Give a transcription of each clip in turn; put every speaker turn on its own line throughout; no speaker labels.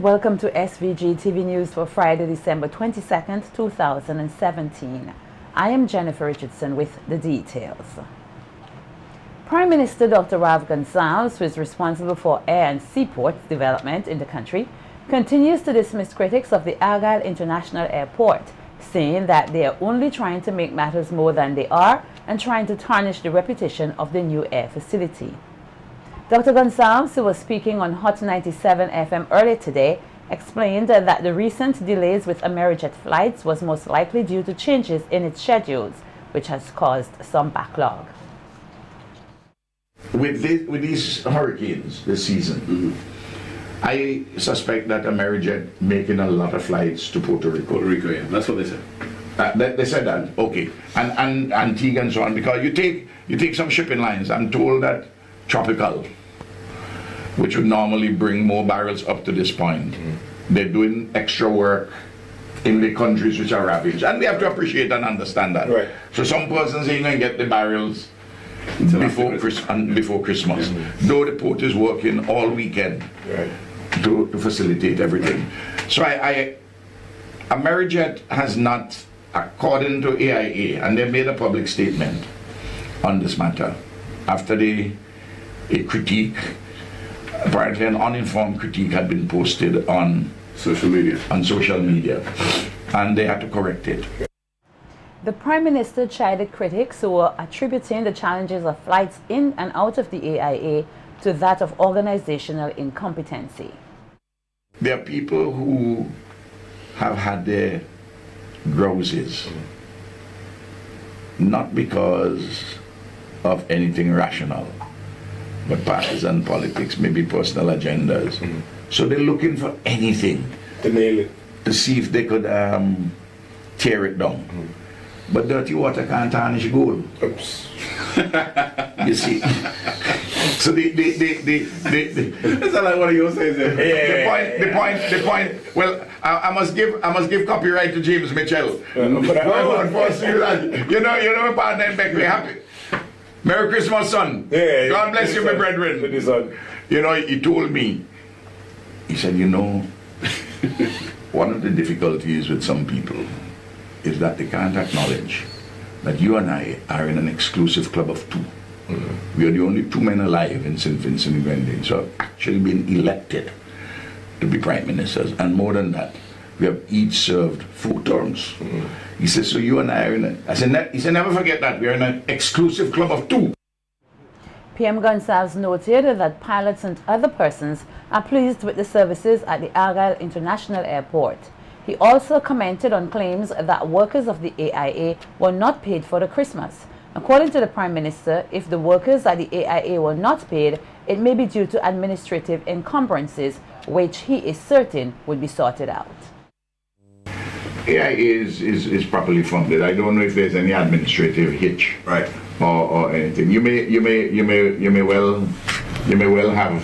Welcome to SVG-TV News for Friday, December 22nd, 2017. I am Jennifer Richardson with the details. Prime Minister Dr. Roth Gonzalez, who is responsible for air and seaport development in the country, continues to dismiss critics of the Argyle International Airport, saying that they are only trying to make matters more than they are and trying to tarnish the reputation of the new air facility. Dr. Gonzalez, who was speaking on Hot 97 FM earlier today, explained that the recent delays with Amerijet flights was most likely due to changes in its schedules, which has caused some backlog.
With these hurricanes this season, I suspect that Amerijet making a lot of flights to Puerto Rico.
Yeah, that's what they said.
They said that, okay, and Antigua and so on, because you take some shipping lines. I'm told that Tropical, which would normally bring more barrels up to this point, they're doing extra work in the countries which are ravaged, and we have to appreciate and understand that. Right. So some persons ain't going to get the barrels before Christmas, though the port is working all weekend to facilitate everything. So Amerijet has not, according to AIA, and they made a public statement on this matter after a critique, apparently an uninformed critique had been posted on social media, and they had to correct it.
The Prime Minister chided critics who were attributing the challenges of flights in and out of the AIA to that of organizational incompetency.
There are people who have had their grouses, not because of anything rational, but partisan politics, maybe personal agendas. So they're looking for anything
to nail it,
to see if they could tear it down. But dirty water can't tarnish gold.
Oops.
You see. So
that's like what you say there.
The point. Well, I must give copyright to James Mitchell. You know, my partner in Beck, we're happy. Merry Christmas, son.
Yeah,
God bless you, my brethren. You know, he told me, he said, you know, one of the difficulties with some people is that they can't acknowledge that you and I are in an exclusive club of two. We are the only two men alive in St. Vincent and Grenadines who have actually been elected to be prime ministers, and more than that, we have each served 4 terms. He says, so you and I are in a, he said, never forget that, we are in an exclusive club of 2.
PM Gonzalez noted that pilots and other persons are pleased with the services at the Argyle International Airport. He also commented on claims that workers of the AIA were not paid for the Christmas. According to the Prime Minister, if the workers at the AIA were not paid, it may be due to administrative encumbrances, which he is certain would be sorted out.
AIA is properly funded. I don't know if there's any administrative hitch, or anything. You may well have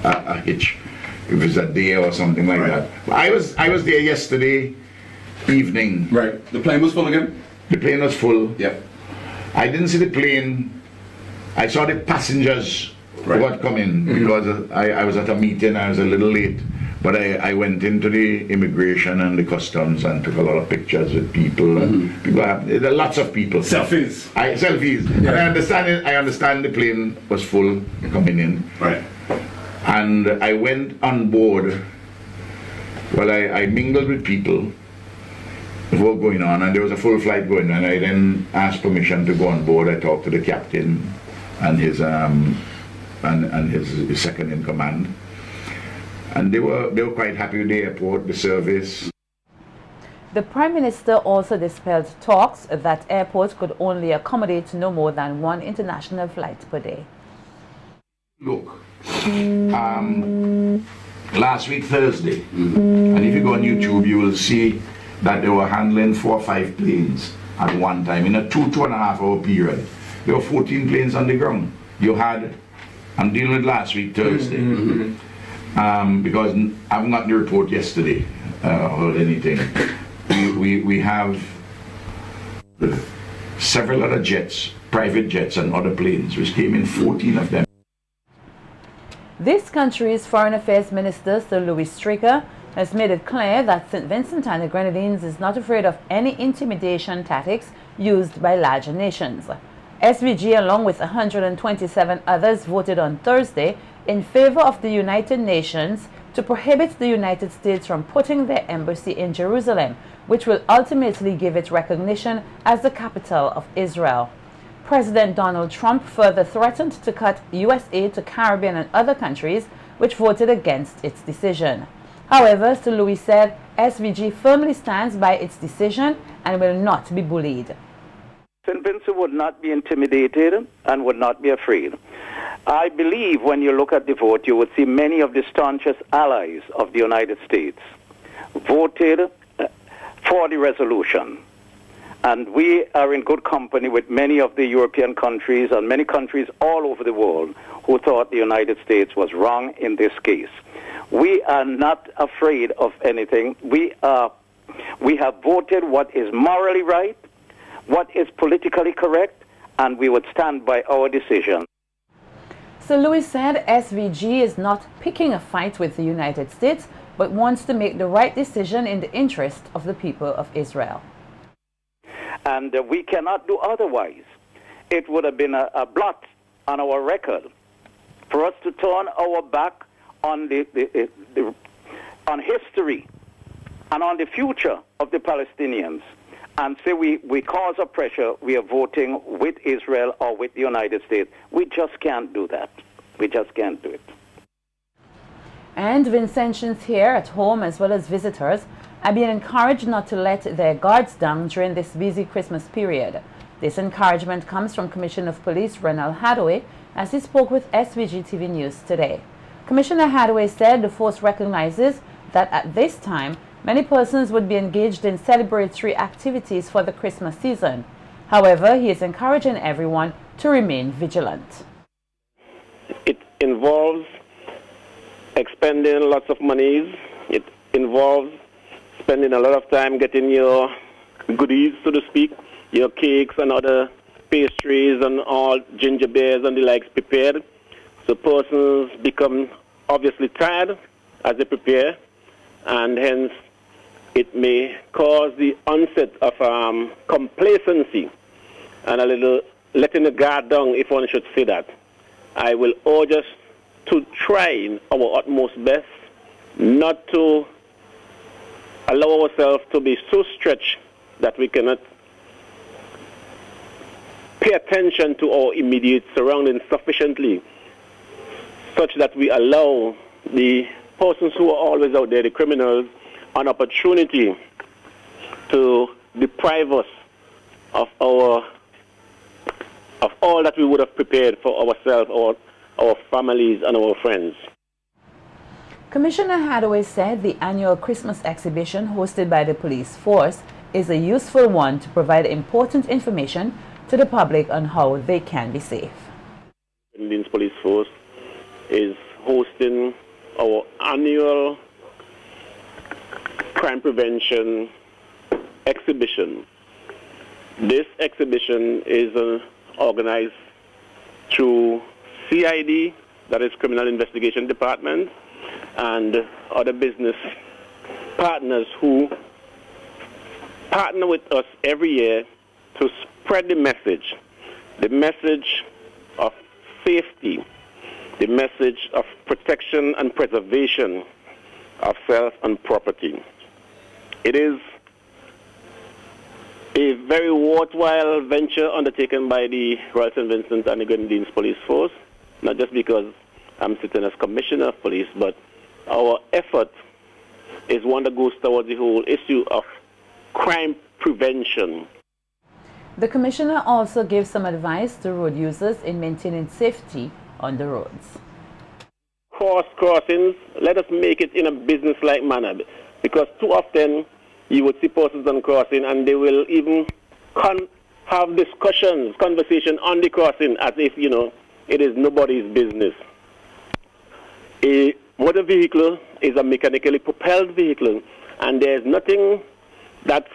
a hitch if it's a day or something like that. I was there yesterday evening.
Right. The plane was full again?
The plane was full.
Yep.
I didn't see the plane. I saw the passengers who had come in because I was at a meeting. I was a little late, but I went into the immigration and the customs and took a lot of pictures with people. There are lots of people.
Selfies.
Selfies. Yeah. And I understand the plane was full coming in.
Right.
And I went on board. Well, I mingled with people before going on, and there was a full flight going on. I then asked permission to go on board. I talked to the captain and his his second in command, and they were quite happy with the airport, the service.
The Prime Minister also dispelled talks that airports could only accommodate no more than 1 international flight per day.
Look, last week Thursday, and if you go on YouTube, you will see that they were handling 4 or 5 planes at one time in a 2.5 hour period. There were 14 planes on the ground. You had, I'm dealing with last week Thursday, because I haven't got the report yesterday or anything. We have several other jets, private jets and other planes, which came in, 14 of them.
This country's Foreign Affairs Minister, Sir Stricker, has made it clear that St. Vincent and the Grenadines is not afraid of any intimidation tactics used by larger nations. SVG, along with 127 others, voted on Thursday in favor of the United Nations to prohibit the United States from putting their embassy in Jerusalem, which will ultimately give it recognition as the capital of Israel. President Donald Trump further threatened to cut U.S. aid to Caribbean and other countries which voted against its decision. However, Sir Louis said SVG firmly stands by its decision and will not be bullied.
St. Vincent would not be intimidated and would not be afraid. I believe when you look at the vote, you would see many of the staunchest allies of the United States voted for the resolution. And we are in good company with many of the European countries and many countries all over the world who thought the United States was wrong in this case. We are not afraid of anything. We have voted what is morally right, what is politically correct, and we would stand by our decision.
Sir Louis said SVG is not picking a fight with the United States, but wants to make the right decision in the interest of the people of Israel.
And we cannot do otherwise. It would have been a blot on our record for us to turn our back on on history and on the future of the Palestinians and say we cause a pressure, we are voting with Israel or with the United States. We just can't do that. We just can't do it.
And Vincentians here at home as well as visitors are being encouraged not to let their guards down during this busy Christmas period. This encouragement comes from Commissioner of Police Renald Hadaway as he spoke with SVG-TV News today. Commissioner Hadaway said the force recognizes that at this time, many persons would be engaged in celebratory activities for the Christmas season. However, he is encouraging everyone to remain vigilant.
It involves expending lots of monies. It involves spending a lot of time getting your goodies, so to speak, your cakes and other pastries and all ginger beers and the likes prepared. So persons become obviously tired as they prepare, and hence it may cause the onset of complacency and a little letting the guard down, if one should say that. I will urge us to try our utmost best not to allow ourselves to be so stretched that we cannot pay attention to our immediate surroundings sufficiently, such that we allow the persons who are always out there, the criminals, an opportunity to deprive us of all that we would have prepared for ourselves, our families, and our friends.
Commissioner Hadaway said the annual Christmas exhibition hosted by the police force is a useful one to provide important information to the public on how they can be safe.
The Indian Police Force is hosting our annual crime prevention exhibition. This exhibition is organized through CID, that is Criminal Investigation Department, and other business partners who partner with us every year to spread the message of safety, the message of protection and preservation of self and property. It is a very worthwhile venture undertaken by the Royal St. Vincent and the Grenadines Police Force, not just because I'm sitting as Commissioner of Police, but our effort is one that goes towards the whole issue of crime prevention.
The Commissioner also gave some advice to road users in maintaining safety on the roads.
Crossings, let us make it in a business-like manner, because too often you would see persons on crossing and they will even have conversation on the crossing as if, it is nobody's business. A motor vehicle is a mechanically propelled vehicle, and there's nothing that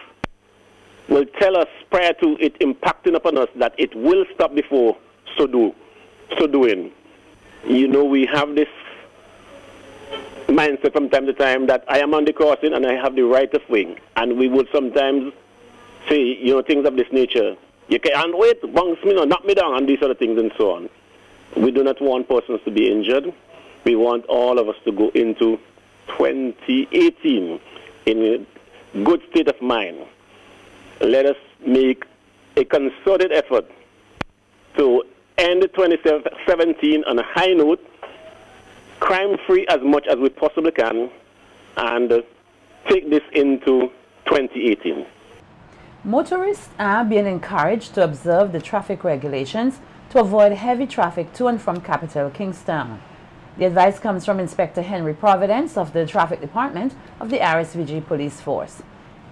will tell us prior to it impacting upon us that it will stop before so doing. We have this mindset from time to time that I am on the crossing and I have the right of way. And we would sometimes say, you know, things of this nature. You can't wait, bounce me, knock me down, and these sort of things and so on. We do not want persons to be injured. We want all of us to go into 2018 in a good state of mind. Let us make a concerted effort to end 2017 on a high note, crime-free as much as we possibly can, and take this into 2018.
Motorists are being encouraged to observe the traffic regulations to avoid heavy traffic to and from capital Kingston. The advice comes from Inspector Henry Providence of the Traffic Department of the RSVG Police Force.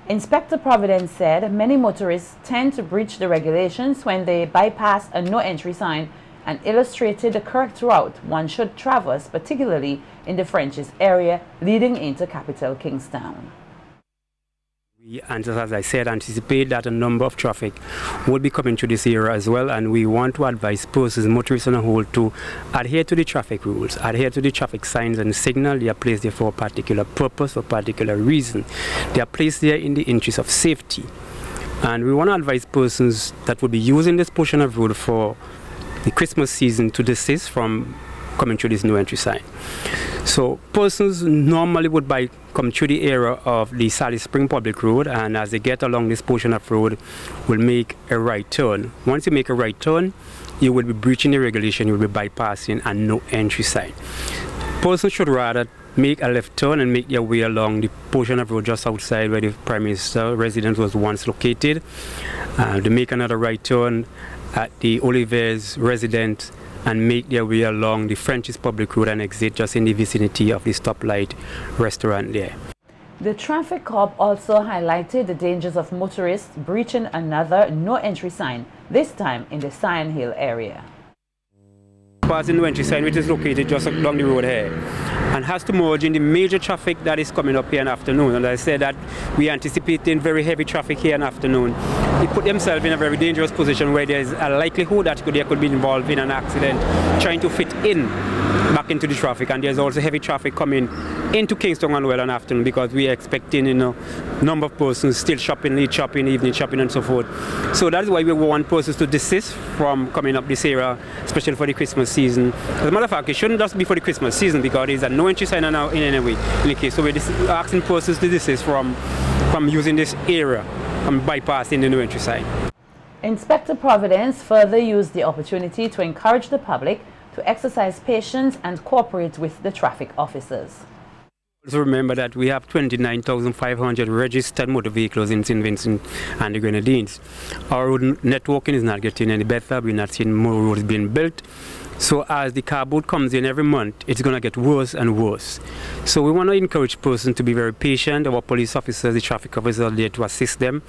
Inspector Providence said many motorists tend to breach the regulations when they bypass a no-entry sign and illustrated the correct route one should traverse, particularly in the French's area leading into capital Kingston.
We, and as I said, anticipate that a number of traffic will be coming to this area as well, and we want to advise persons, motorists on a whole, to adhere to the traffic rules, adhere to the traffic signs and signal. They are placed there for a particular purpose, for a particular reason. They are placed there in the interest of safety. And we want to advise persons that will be using this portion of road for the Christmas season to desist from coming through this no entry sign. So persons normally would come through the area of the Sally Spring Public Road, and as they get along this portion of road, will make a right turn. Once you make a right turn, you will be breaching the regulation, you will be bypassing a no entry sign. Persons should rather make a left turn and make their way along the portion of road just outside where the Prime Minister residence was once located. They make another right turn at the Oliver's residence and make their way along the French's Public Road and exit just in the vicinity of the stoplight restaurant there.
The traffic cop also highlighted the dangers of motorists breaching another no-entry sign, this time in the Sion Hill area.
Passing no entry sign, which is located just along the road here, and has to merge in the major traffic that is coming up here in the afternoon. And I said that we are anticipating very heavy traffic here in the afternoon. They put themselves in a very dangerous position where there is a likelihood that they could be involved in an accident trying to fit in back into the traffic. And there's also heavy traffic coming into Kingston and well in the afternoon, because we are expecting, you know, number of persons still shopping, late shopping, evening shopping and so forth. So that is why we want persons to desist from coming up this area, especially for the Christmas season. As a matter of fact, it shouldn't just be for the Christmas season, because there's a no entry sign now in any way in the case. So we're asking persons to desist from using this area and bypassing the no entry sign.
Inspector Providence further used the opportunity to encourage the public to exercise patience and cooperate with the traffic officers.
Also remember that we have 29,500 registered motor vehicles in St. Vincent and the Grenadines. Our road networking is not getting any better. We're not seeing more roads being built. So as the car boat comes in every month, it's going to get worse and worse. So we want to encourage persons to be very patient. Our police officers, the traffic officers are there to assist them.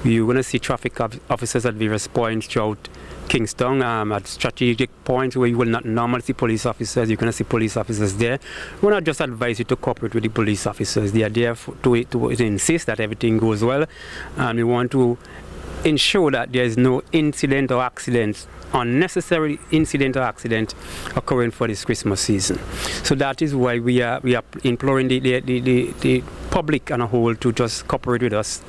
We're going to see traffic officers at various points throughout Kingston, at strategic points where you will not normally see police officers. You're going to see police officers there. We want to just advise you to cooperate with the police officers. They are there to insist that everything goes well, and we want to ensure that there is no incident or accident, unnecessary incident or accident occurring for this Christmas season. So that is why we are imploring the public on a whole to just cooperate with us,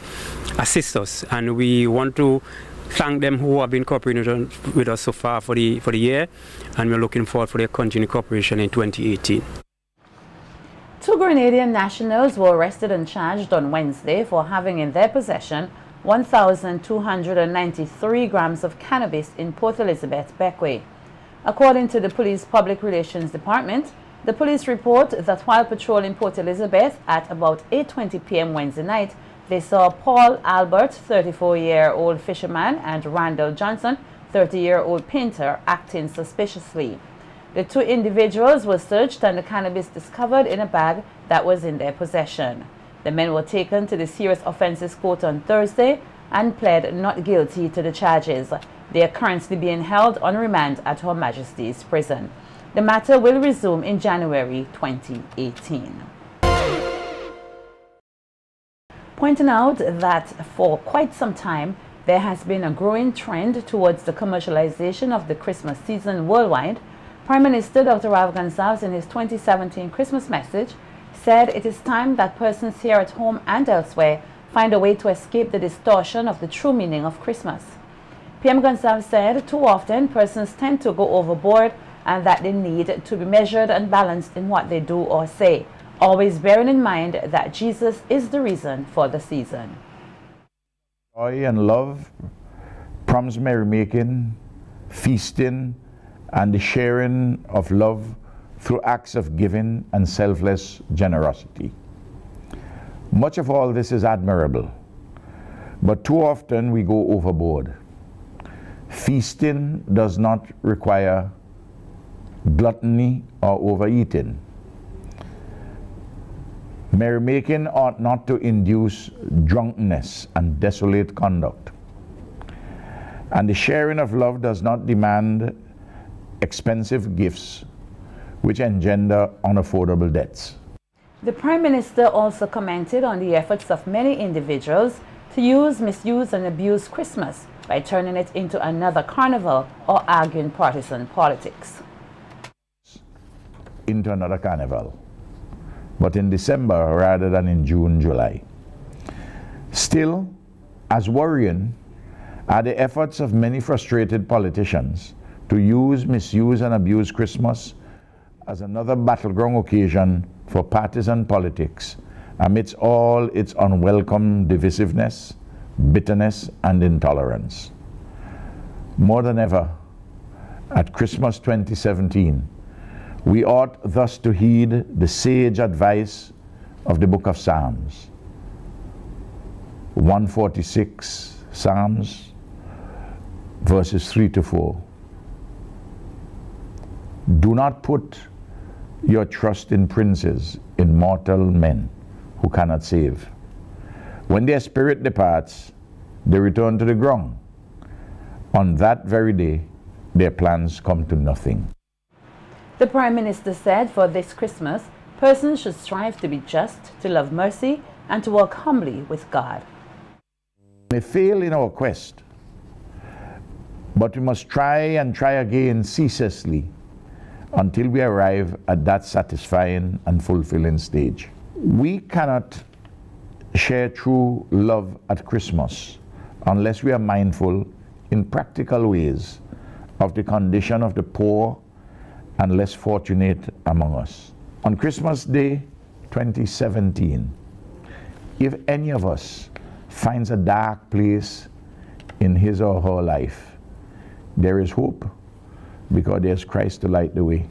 assist us, and we want to thank them who have been cooperating with us so far for the year, and we're looking forward for their continued cooperation in 2018.
2 Grenadian nationals were arrested and charged on Wednesday for having in their possession 1,293 grams of cannabis in Port Elizabeth, Bequia. According to the Police Public Relations Department, the police report that while patrolling Port Elizabeth at about 8:20 p.m. Wednesday night, they saw Paul Albert, 34-year-old fisherman, and Randall Johnson, 30-year-old painter, acting suspiciously. The 2 individuals were searched and the cannabis discovered in a bag that was in their possession. The men were taken to the Serious Offences Court on Thursday and pled not guilty to the charges. They are currently being held on remand at Her Majesty's Prison. The matter will resume in January 2018. Pointing out that for quite some time there has been a growing trend towards the commercialization of the Christmas season worldwide, Prime Minister Dr. Roth Gonzalez in his 2017 Christmas message said it is time that persons here at home and elsewhere find a way to escape the distortion of the true meaning of Christmas. PM Gonzalez said too often persons tend to go overboard and that they need to be measured and balanced in what they do or say, always bearing in mind that Jesus is the reason for the season.
Joy and love prompts merrymaking, feasting, and the sharing of love through acts of giving and selfless generosity. Much of all this is admirable, but too often we go overboard. Feasting does not require gluttony or overeating. Merrymaking ought not to induce drunkenness and desolate conduct. And the sharing of love does not demand expensive gifts which engender unaffordable debts.
The Prime Minister also commented on the efforts of many individuals to use, misuse, and abuse Christmas by turning it into another carnival or arguing partisan politics.
Into another carnival, but in December rather than in June, July. Still, as worrying are the efforts of many frustrated politicians to use, misuse, and abuse Christmas as another battleground occasion for partisan politics amidst all its unwelcome divisiveness, bitterness, and intolerance. More than ever, at Christmas 2017, we ought thus to heed the sage advice of the book of Psalms. 146 Psalms, verses 3 to 4. Do not put your trust in princes, in mortal men who cannot save. When their spirit departs, they return to the ground. On that very day, their plans come to nothing.
The Prime Minister said for this Christmas, persons should strive to be just, to love mercy, and to walk humbly with God.
We may fail in our quest, but we must try and try again ceaselessly until we arrive at that satisfying and fulfilling stage. We cannot share true love at Christmas unless we are mindful in practical ways of the condition of the poor and less fortunate among us. On Christmas Day 2017, if any of us finds a dark place in his or her life, there is hope, because there's Christ to light the way.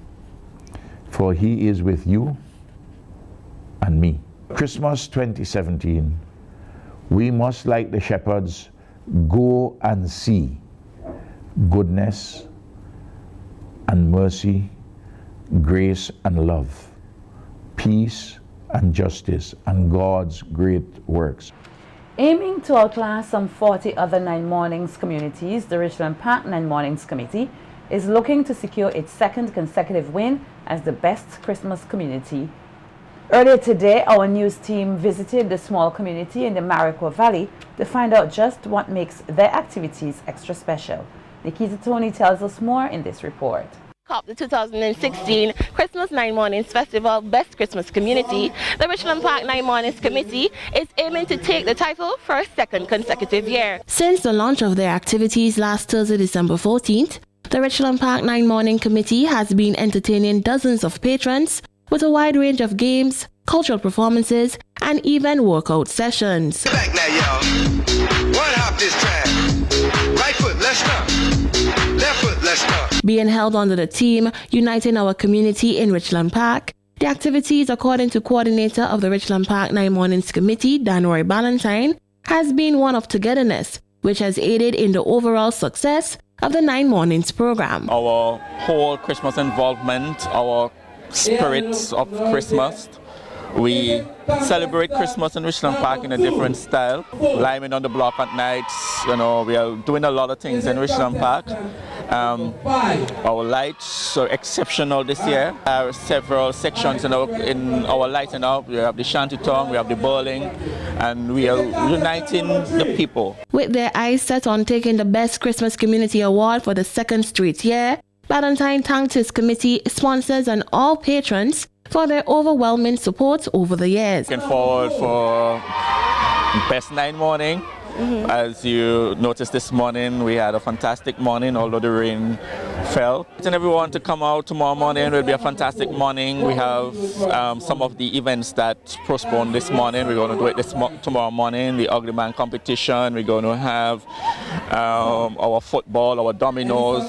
For he is with you and me. Christmas 2017, we must, like the shepherds, go and see goodness and mercy, grace and love, peace and justice, and God's great works.
Aiming to outclass some 40 other 9 Mornings communities, the Richland Park 9 Mornings Committee is looking to secure its second consecutive win as the best Christmas community. Earlier today, our news team visited the small community in the Mariquo Valley to find out just what makes their activities extra special. Nikita Tony tells us more in this report.
The 2016 Christmas 9 Mornings Festival Best Christmas Community, the Richland Park 9 Mornings Committee is aiming to take the title for a second consecutive year. Since the launch of their activities last Thursday, December 14th, the Richland Park 9 Morning Committee has been entertaining dozens of patrons with a wide range of games, cultural performances, and even workout sessions.
Back now, y'all. One hop this time. Right foot, let's start. Left foot, let's start.
Being held under the theme Uniting Our Community in Richland Park, the activities, according to coordinator of the Richland Park 9 Mornings Committee, Danroy Ballantyne, has been one of togetherness, which has aided in the overall success of the 9 Mornings program.
Our whole Christmas involvement, our spirits of Christmas. We celebrate Christmas in Richland Park in a different style. Liming on the block at nights, you know, we are doing a lot of things in Richland Park. Our lights are exceptional this year. There are several sections in our lighting up. We have the shantytown, we have the bowling, and we are uniting the people.
With their eyes set on taking the Best Christmas Community Award for the second straight year, Ballantyne thanked his committee, sponsors, and all patrons for their overwhelming support over the years.
Looking forward for best night morning. As you noticed this morning, we had a fantastic morning, although the rain fell. And everyone to come out tomorrow morning. It will be a fantastic morning. We have some of the events that postponed this morning. We're going to do it tomorrow morning. The Ugly Man competition. We're going to have our football, our dominoes,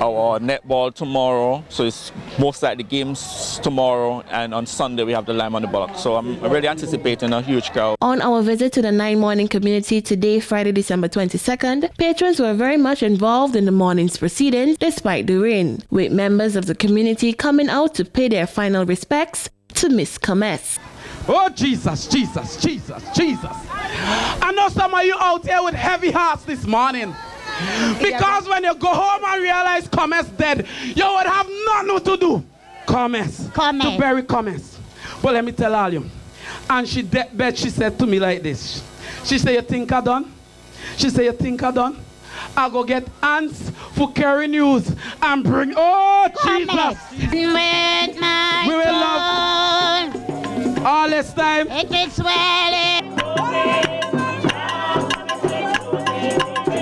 our netball tomorrow. So it's most likely games tomorrow, and on Sunday we have the Lime on the Block. So I'm really anticipating a huge crowd.
On our visit to the 9 Morning community today, Friday, December 22nd, patrons were very much involved in the morning's proceedings despite the rain, with members of the community coming out to pay their final respects to Miss Comess.
Oh, Jesus, Jesus, Jesus, Jesus. I know some of you out here with heavy hearts this morning. Because when you go home and realize Comess dead, you would have nothing to do. Comess. To bury Comess. But let me tell all you. And she deathbed, she said to me like this. She said, you think I done? She said, you think I done? I go get ants for carry news and bring, oh, Jesus. We will love all this time.
It is swelling.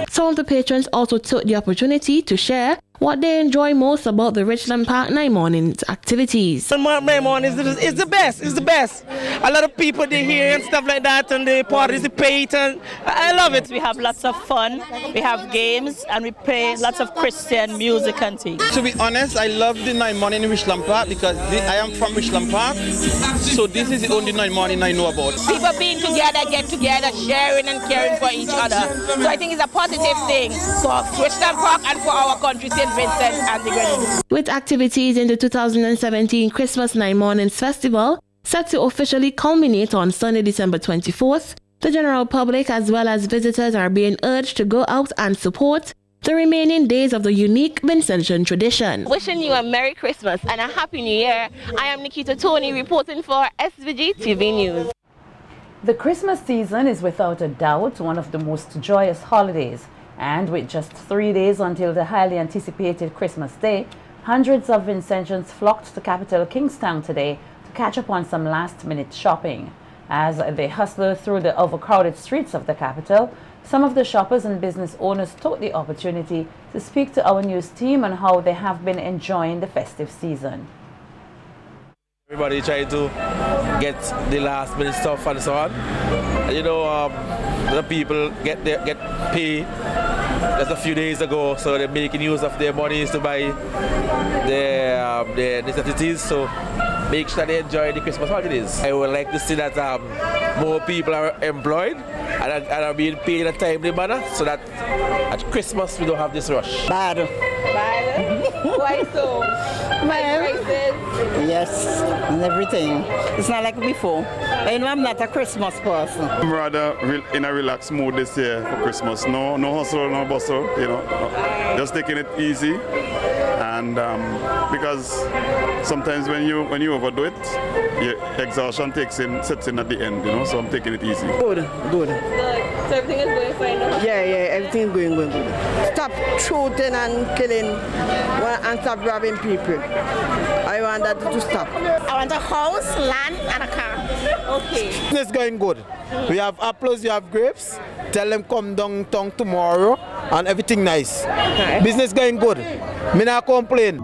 Some of the patrons also took the opportunity to share what they enjoy most about the Richland Park 9 Mornings activities.
My mornings is the best. It's the best. A lot of people they hear and stuff like that, and they participate, and I love it.
We have lots of fun. We have games, and we play lots of Christian music and things.
To be honest, I love the 9 Morning in Richland Park because I am from Richland Park, so this is the only 9 Morning I know about.
People being together, get together, sharing and caring for each other. So I think it's a positive thing for Richland Park and for our country. Vincent and the Grenadines.
With activities in the 2017 Christmas 9 Mornings Festival set to officially culminate on Sunday, December 24th, the general public as well as visitors are being urged to go out and support the remaining days of the unique Vincentian tradition. Wishing you a Merry Christmas and a Happy New Year, I am Nikita Tony reporting for SVG-TV News.
The Christmas season is without a doubt one of the most joyous holidays. And with just 3 days until the highly anticipated Christmas Day, hundreds of Vincentians flocked to capital Kingstown today to catch up on some last-minute shopping. As they hustle through the overcrowded streets of the capital, some of the shoppers and business owners took the opportunity to speak to our news team on how they have been enjoying the festive season.
Everybody trying to get the last-minute stuff and so on. You know, the people get paid just a few days ago, so they're making use of their monies to buy their necessities, so make sure they enjoy the Christmas holidays. I would like to see that more people are employed and are being paid in a timely manner, so that at Christmas we don't have this rush.
Bad.
Why so?
Yes, and everything. It's not like before. But you know, I'm not a Christmas person.
I'm rather in a relaxed mood this year for Christmas. No hustle, no bustle, you know. Just taking it easy. And because sometimes when you overdo it, your exhaustion sets in at the end, you know, so I'm taking it easy.
Good.
So everything is going fine now?
Yeah, everything is going good. Stop shooting and killing and stop robbing people. I want that to stop.
I want a house, land, and a car.
Okay. Business going good. We have apples, we have grapes. Tell them come downtown tomorrow and everything nice. Business going good. Me not complain.